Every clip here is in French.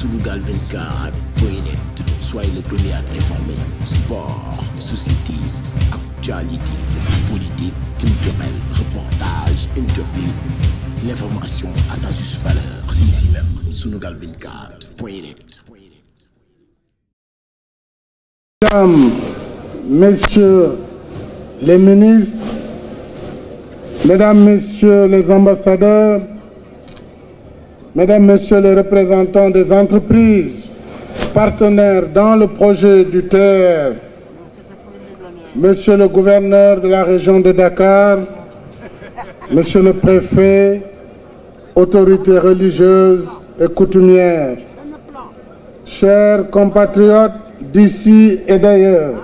Sunugal 24.net. Soyez le premier à être informé. Sport, société, actualité, politique, culturelle, reportage, interview. L'information à sa juste valeur. C'est ici même. Sunugal 24.net. Mesdames, Messieurs les ministres, Mesdames, Messieurs les ambassadeurs, Mesdames, Messieurs les représentants des entreprises partenaires dans le projet du TER, Monsieur le gouverneur de la région de Dakar, Monsieur le préfet, autorités religieuses et coutumières, chers compatriotes d'ici et d'ailleurs,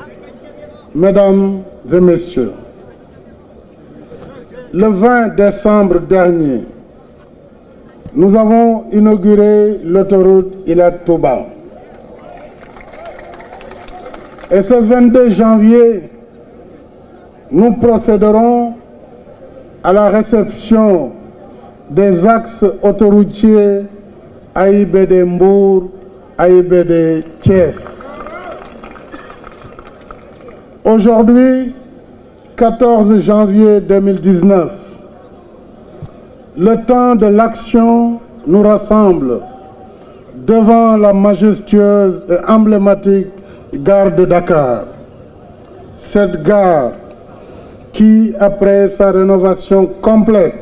Mesdames et Messieurs, le 20 décembre dernier, nous avons inauguré l'autoroute Ila Touba. Et ce 22 janvier, nous procéderons à la réception des axes autoroutiers AIBD Mbour, AIBD Thiès. Aujourd'hui, 14 janvier 2019, le temps de l'action nous rassemble devant la majestueuse et emblématique gare de Dakar. Cette gare qui, après sa rénovation complète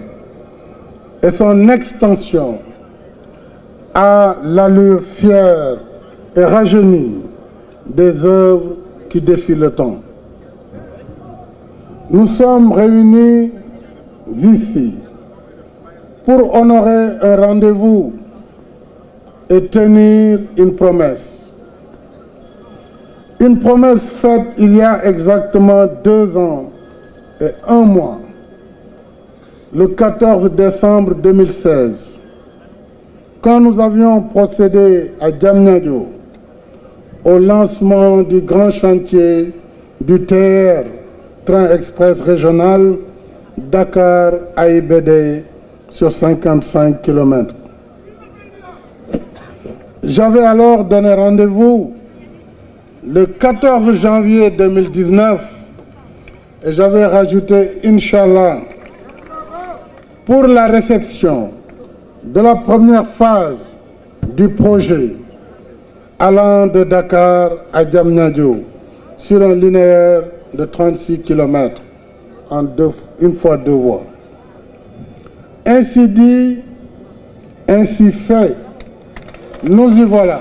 et son extension, a l'allure fière et rajeunie des œuvres qui défient le temps. Nous sommes réunis ici pour honorer un rendez-vous et tenir une promesse. Une promesse faite il y a exactement 2 ans et 1 mois, le 14 décembre 2016, quand nous avions procédé à Diamniadio au lancement du grand chantier du TER, Train Express Régional, Dakar-AIBD sur 55 km. J'avais alors donné rendez-vous le 14 janvier 2019 et j'avais rajouté Inch'Allah pour la réception de la première phase du projet allant de Dakar à Diamniadio sur un linéaire de 36 km en une fois 2 voies. Ainsi dit, ainsi fait, nous y voilà.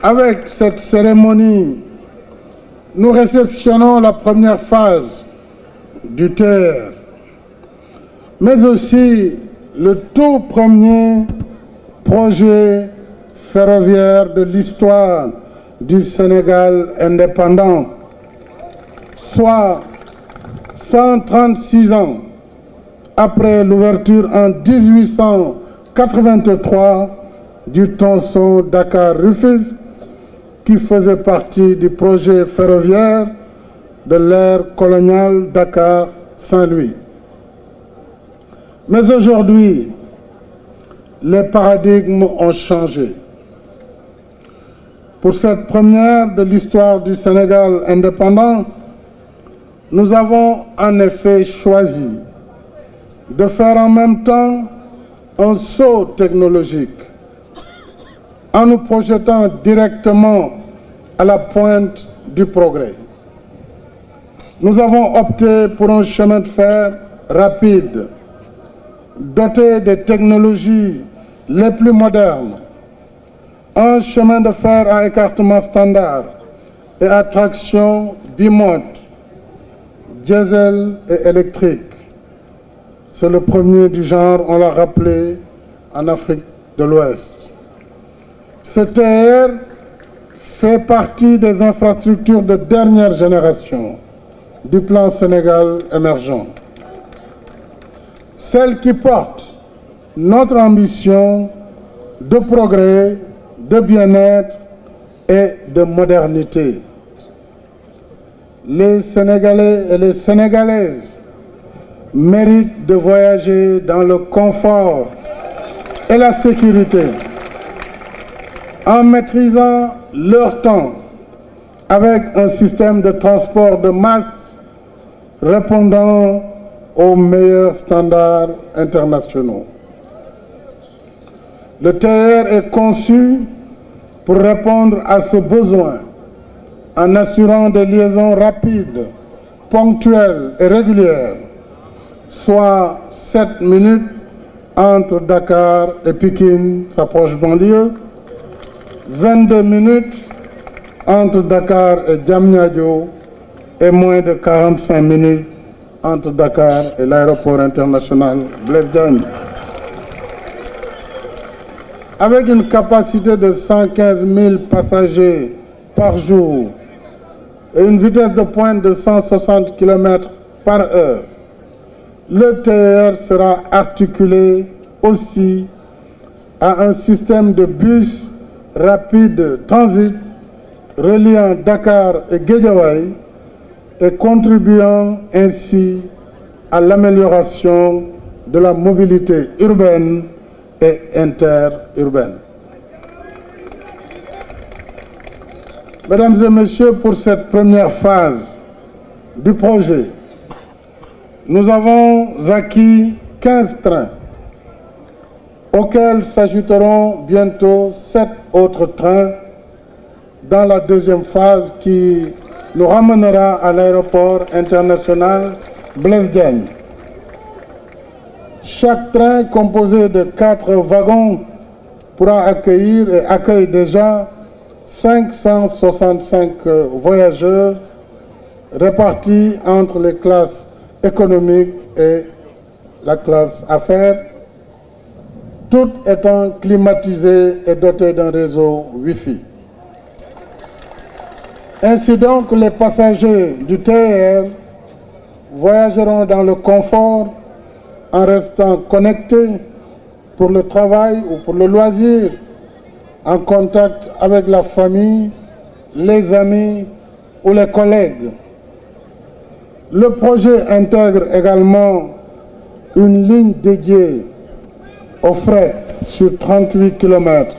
Avec cette cérémonie, nous réceptionnons la première phase du TER, mais aussi le tout premier projet ferroviaire de l'histoire du Sénégal indépendant, soit 136 ans après l'ouverture en 1883 du tronçon Dakar-Rufisque, qui faisait partie du projet ferroviaire de l'ère coloniale Dakar-Saint-Louis. Mais aujourd'hui, les paradigmes ont changé. Pour cette première de l'histoire du Sénégal indépendant, nous avons en effet choisi de faire en même temps un saut technologique en nous projetant directement à la pointe du progrès. Nous avons opté pour un chemin de fer rapide, doté des technologies les plus modernes, un chemin de fer à écartement standard et à traction bimode, diesel et électrique. C'est le premier du genre, on l'a rappelé, en Afrique de l'Ouest. Ce TER fait partie des infrastructures de dernière génération du plan Sénégal émergent. Celle qui porte notre ambition de progrès, de bien-être et de modernité. Les Sénégalais et les Sénégalaises méritent de voyager dans le confort et la sécurité, en maîtrisant leur temps avec un système de transport de masse répondant aux meilleurs standards internationaux. Le TER est conçu pour répondre à ce besoin en assurant des liaisons rapides, ponctuelles et régulières, soit 7 minutes entre Dakar et Pikine, sa proche banlieue, 22 minutes entre Dakar et Diamniadio et moins de 45 minutes entre Dakar et l'aéroport international Blaise Diagne. Avec une capacité de 115 000 passagers par jour et une vitesse de pointe de 160 km par heure, le TER sera articulé aussi à un système de bus rapide transit reliant Dakar et Guédiawaye et contribuant ainsi à l'amélioration de la mobilité urbaine et interurbaine. Mesdames et messieurs, pour cette première phase du projet, nous avons acquis 15 trains, auxquels s'ajouteront bientôt 7 autres trains dans la deuxième phase qui nous ramènera à l'aéroport international Blaise Diagne. Chaque train composé de 4 wagons pourra accueillir et accueille déjà 565 voyageurs répartis entre les classes économiques et la classe affaires, toutes étant climatisées et dotées d'un réseau Wi-Fi. Ainsi donc, les passagers du TER voyageront dans le confort en restant connectés pour le travail ou pour le loisir, en contact avec la famille, les amis ou les collègues. Le projet intègre également une ligne dédiée au fret sur 38 km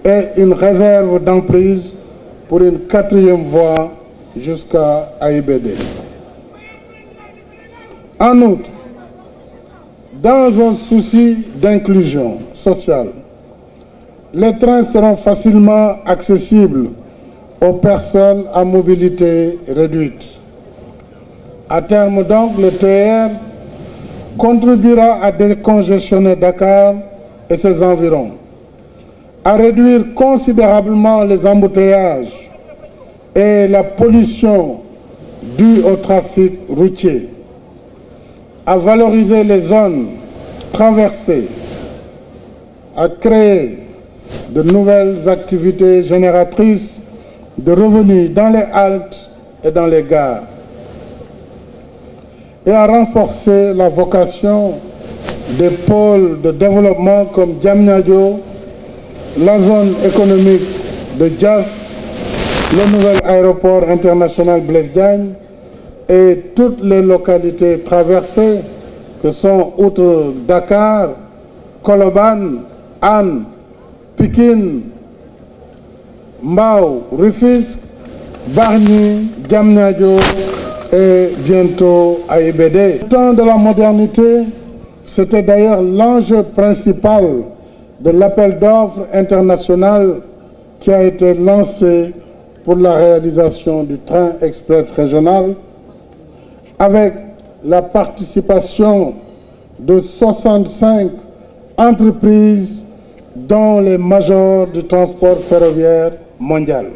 et une réserve d'emprise pour une 4e voie jusqu'à AIBD. En outre, dans un souci d'inclusion sociale, les trains seront facilement accessibles aux personnes à mobilité réduite. À terme donc, le TER contribuera à décongestionner Dakar et ses environs, à réduire considérablement les embouteillages et la pollution due au trafic routier, à valoriser les zones traversées, à créer de nouvelles activités génératrices de revenus dans les haltes et dans les gares, et à renforcer la vocation des pôles de développement comme Diamniadio, la zone économique de Diass, le nouvel aéroport international Blaise Diagne et toutes les localités traversées que sont outre Dakar, Colobane, Hann, Pikine, Mbao, Rufisque, Bargny, Diamniadio et bientôt AIBD. Le temps de la modernité, c'était d'ailleurs l'enjeu principal de l'appel d'offres international qui a été lancé pour la réalisation du train express régional avec la participation de 65 entreprises dont les majors du transport ferroviaire mondial.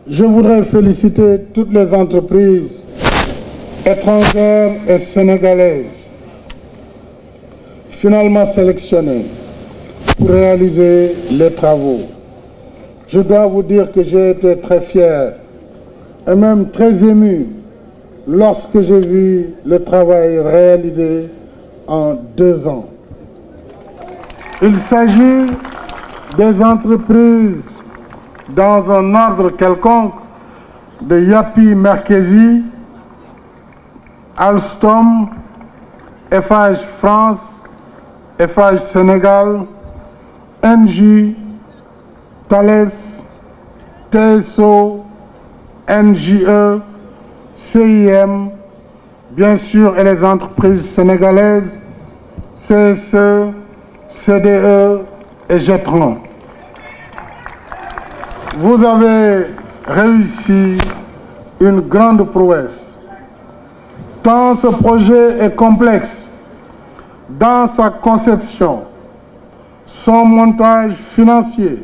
Je voudrais féliciter toutes les entreprises étrangères et sénégalaises finalement sélectionnées pour réaliser les travaux. Je dois vous dire que j'ai été très fier et même très ému lorsque j'ai vu le travail réalisé en 2 ans. Il s'agit des entreprises dans un ordre quelconque de Yapi Merkezi, Alstom, Eiffage France, Eiffage Sénégal, NJ, Thales, TSO, NJE, CIM, bien sûr, et les entreprises sénégalaises, CSE, CDE et Jetron. Vous avez réussi une grande prouesse. Tant ce projet est complexe dans sa conception, son montage financier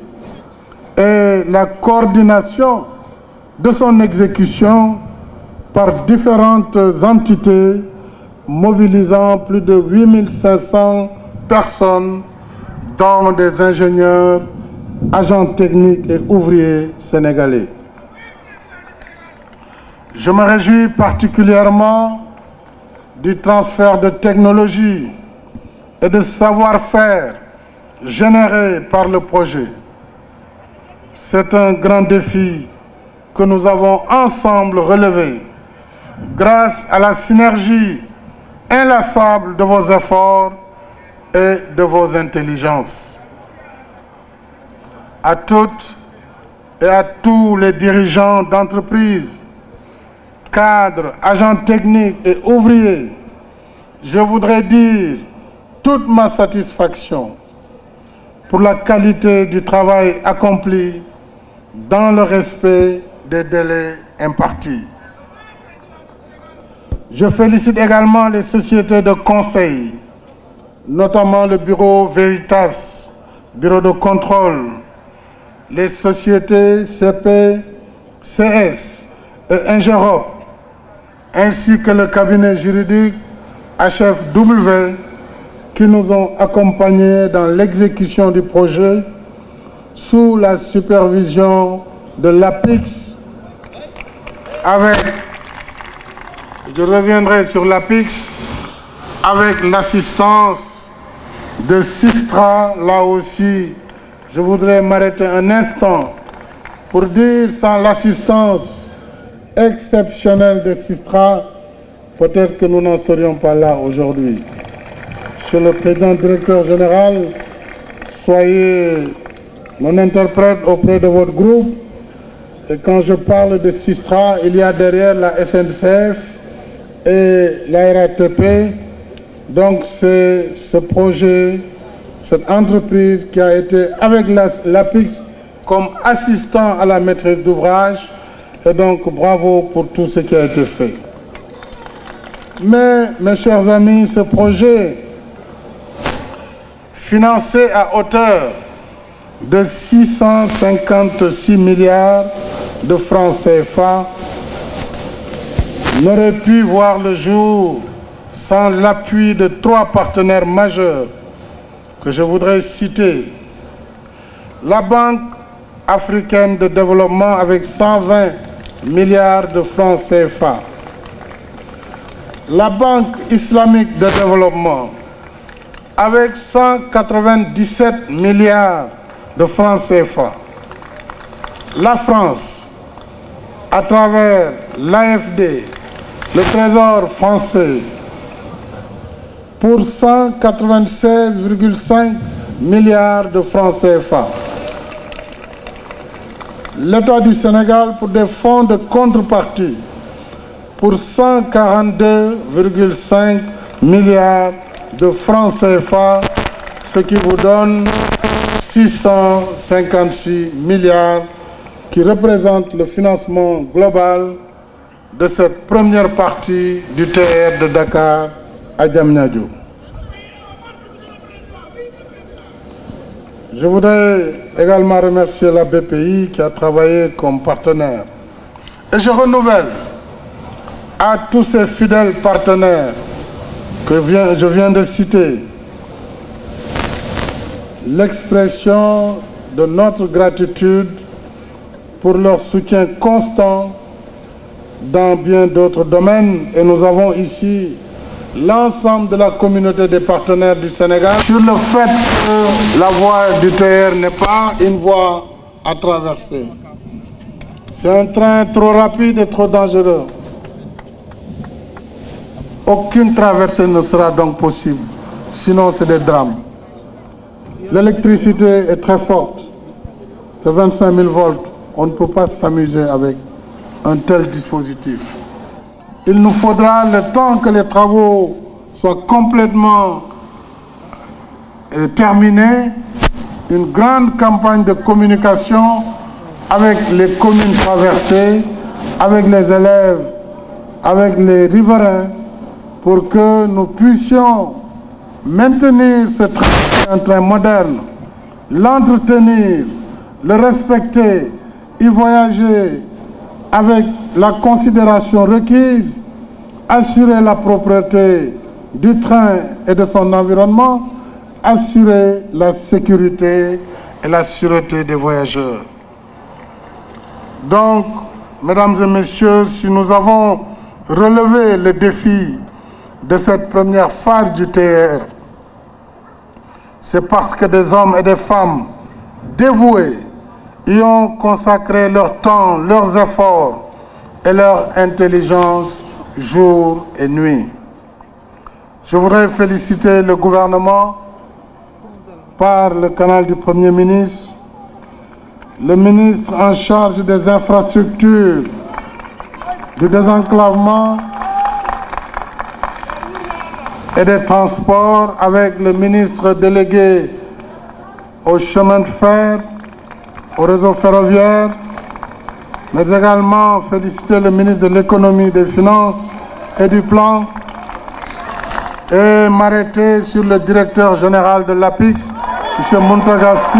et la coordination de son exécution par différentes entités mobilisant plus de 8500 personnes, dont des ingénieurs, agents techniques et ouvriers sénégalais. Je me réjouis particulièrement du transfert de technologie et de savoir-faire généré par le projet. C'est un grand défi que nous avons ensemble relevé grâce à la synergie inlassable de vos efforts et de vos intelligences. À toutes et à tous les dirigeants d'entreprises, cadres, agents techniques et ouvriers, je voudrais dire toute ma satisfaction pour la qualité du travail accompli dans le respect des délais impartis. Je félicite également les sociétés de conseil, notamment le bureau Veritas, bureau de contrôle, les sociétés CP, CS et Ingerop, ainsi que le cabinet juridique HFW qui nous ont accompagnés dans l'exécution du projet sous la supervision de l'APIX je reviendrai sur l'APIX, avec l'assistance de Sistra. Là aussi, je voudrais m'arrêter un instant pour dire, sans l'assistance exceptionnelle de Sistra, peut-être que nous n'en serions pas là aujourd'hui. Monsieur le Président Directeur Général, soyez mon interprète auprès de votre groupe. Et quand je parle de Sistra, il y a derrière la SNCF et la RATP. Donc c'est ce projet, cette entreprise qui a été avec l'APIX comme assistant à la maîtrise d'ouvrage. Et donc bravo pour tout ce qui a été fait. Mais mes chers amis, ce projet, financé à hauteur de 656 milliards de francs CFA, n'aurait pu voir le jour sans l'appui de 3 partenaires majeurs que je voudrais citer. La Banque africaine de développement avec 120 milliards de francs CFA. La Banque islamique de développement avec 197 milliards de francs CFA. La France, à travers l'AFD, le Trésor français, pour 196,5 milliards de francs CFA. L'État du Sénégal pour des fonds de contrepartie pour 142,5 milliards de francs CFA, ce qui vous donne 656 milliards qui représentent le financement global de cette première partie du TR de Dakar à Diamniadio. Je voudrais également remercier la BPI qui a travaillé comme partenaire. Et je renouvelle à tous ces fidèles partenaires que je viens de citer l'expression de notre gratitude pour leur soutien constant dans bien d'autres domaines. Et nous avons ici l'ensemble de la communauté des partenaires du Sénégal sur le fait que la voie du TR n'est pas une voie à traverser. C'est un train trop rapide et trop dangereux. Aucune traversée ne sera donc possible. sinon c'est des drames. L'électricité est très forte, c'est 25 000 volts. On ne peut pas s'amuser avec un tel dispositif. Il nous faudra le temps que les travaux soient complètement terminés, une grande campagne de communication avec les communes traversées, avec les élèves, avec les riverains, pour que nous puissions maintenir ce train, un train moderne, l'entretenir, le respecter, y voyager avec la considération requise, assurer la propreté du train et de son environnement, assurer la sécurité et la sûreté des voyageurs. Donc, mesdames et messieurs, si nous avons relevé le défi de cette première phase du TER, c'est parce que des hommes et des femmes dévoués y ont consacré leur temps, leurs efforts et leur intelligence jour et nuit. Je voudrais féliciter le gouvernement par le canal du Premier ministre, le ministre en charge des infrastructures, du désenclavement et des transports, avec le ministre délégué au chemin de fer, au réseau ferroviaire, mais également féliciter le ministre de l'économie, des finances et du plan, et m'arrêter sur le directeur général de l'APIX, M. Muntagassi.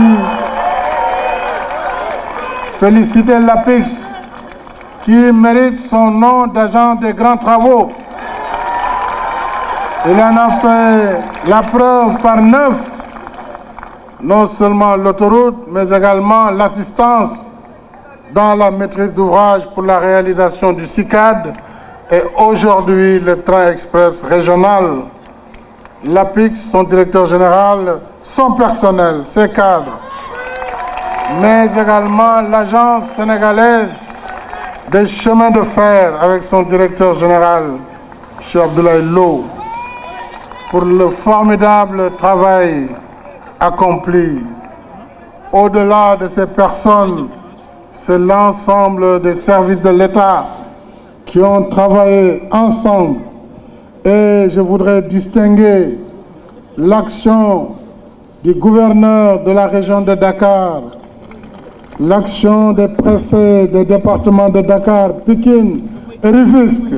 Féliciter l'APIX qui mérite son nom d'agent des grands travaux. Il en a fait la preuve par 9, non seulement l'autoroute, mais également l'assistance dans la maîtrise d'ouvrage pour la réalisation du CICAD et aujourd'hui le train express régional. L'APIX, son directeur général, son personnel, ses cadres, mais également l'agence sénégalaise des chemins de fer avec son directeur général, M. Abdoulaye Lo, pour le formidable travail accompli. Au-delà de ces personnes, c'est l'ensemble des services de l'État qui ont travaillé ensemble. Et je voudrais distinguer l'action du gouverneur de la région de Dakar, l'action des préfets des départements de Dakar, Pikine et Rufisque,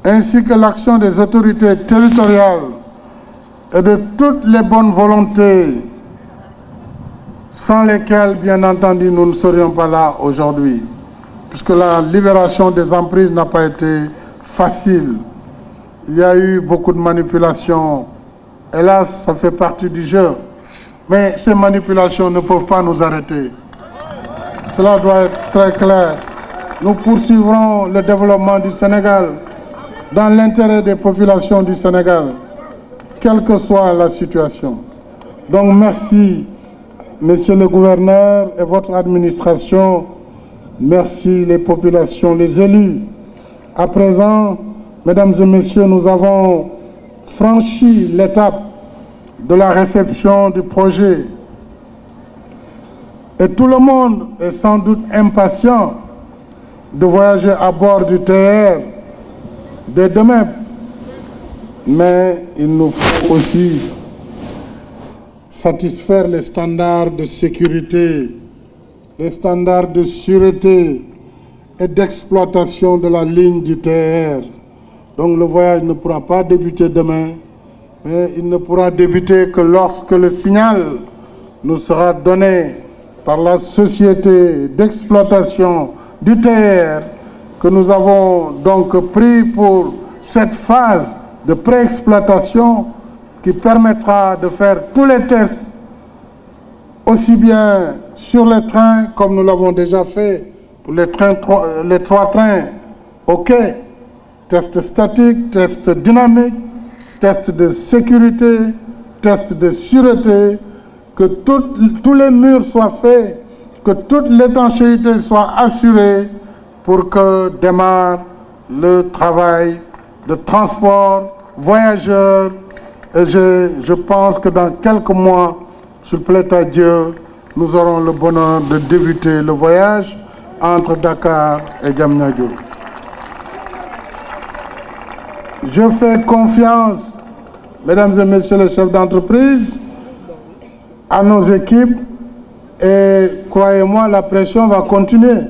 ainsi que l'action des autorités territoriales et de toutes les bonnes volontés, sans lesquelles, bien entendu, nous ne serions pas là aujourd'hui, puisque la libération des emprises n'a pas été facile. Il y a eu beaucoup de manipulations. Hélas, ça fait partie du jeu. Mais ces manipulations ne peuvent pas nous arrêter. Cela doit être très clair. Nous poursuivrons le développement du Sénégal dans l'intérêt des populations du Sénégal, quelle que soit la situation. Donc merci, Monsieur le gouverneur et votre administration. Merci les populations, les élus. À présent, mesdames et messieurs, nous avons franchi l'étape de la réception du projet. Et tout le monde est sans doute impatient de voyager à bord du TER dès demain. Mais il nous faut aussi satisfaire les standards de sécurité, les standards de sûreté et d'exploitation de la ligne du TER. Donc le voyage ne pourra pas débuter demain, mais il ne pourra débuter que lorsque le signal nous sera donné par la société d'exploitation du TER que nous avons donc pris pour cette phase de préexploitation qui permettra de faire tous les tests, aussi bien sur les trains comme nous l'avons déjà fait pour les trois trains au quai. Test statique, test dynamique, test de sécurité, test de sûreté, que tous les murs soient faits, que toute l'étanchéité soit assurée pour que démarre le travail de transport voyageurs Et je pense que dans quelques mois, s'il plaît à Dieu, nous aurons le bonheur de débuter le voyage entre Dakar et Diamniadio. Je fais confiance, mesdames et messieurs les chefs d'entreprise, à nos équipes et croyez-moi, la pression va continuer.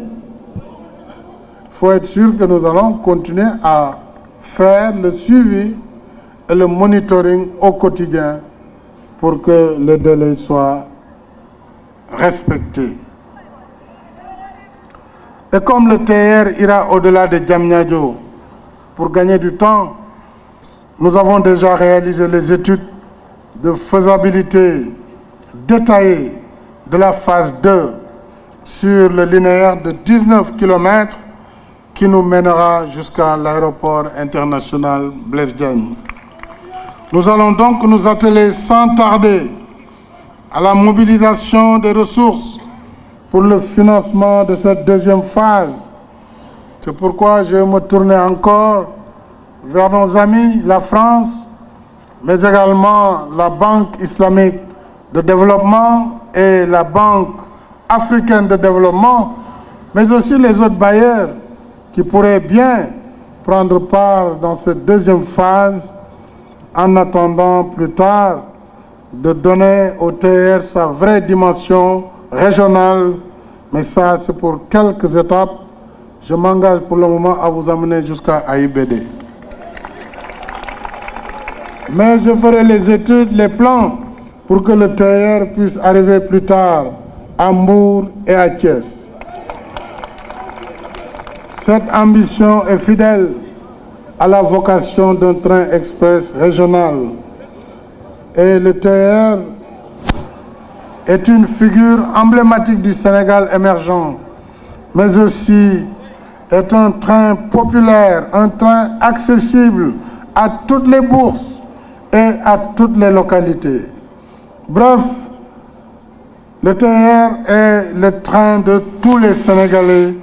Il faut être sûr que nous allons continuer à faire le suivi et le monitoring au quotidien pour que le délai soit respecté. Et comme le TER ira au-delà de Diamniadio, pour gagner du temps, nous avons déjà réalisé les études de faisabilité détaillées de la phase 2 sur le linéaire de 19 km qui nous mènera jusqu'à l'aéroport international Blaise Diagne. Nous allons donc nous atteler sans tarder à la mobilisation des ressources pour le financement de cette deuxième phase. C'est pourquoi je vais me tourner encore vers nos amis, la France, mais également la Banque islamique de développement et la Banque africaine de développement, mais aussi les autres bailleurs qui pourraient bien prendre part dans cette deuxième phase en attendant plus tard de donner au TER sa vraie dimension régionale. Mais ça, c'est pour quelques étapes. Je m'engage pour le moment à vous amener jusqu'à AIBD. Mais je ferai les études, les plans pour que le TER puisse arriver plus tard à Mbour et à Thiès. Cette ambition est fidèle à la vocation d'un train express régional. Et le TER est une figure emblématique du Sénégal émergent, mais aussi est un train populaire, un train accessible à toutes les bourses et à toutes les localités. Bref, le TER est le train de tous les Sénégalais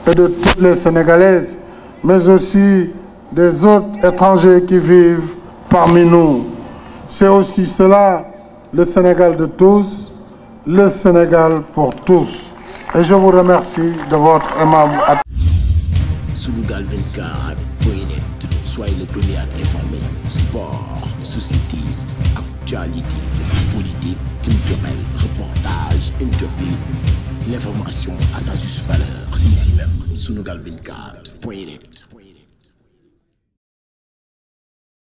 et de toutes les Sénégalaises, mais aussi des autres étrangers qui vivent parmi nous. C'est aussi cela, le Sénégal de tous, le Sénégal pour tous. Et je vous remercie de votre aimable attention. Sunugal24.net, soyez le premier à informer. Sport, société, actualité, politique, culturelle, reportage, interview. L'information à sa juste valeur, c'est ici même, Sunugal24.net.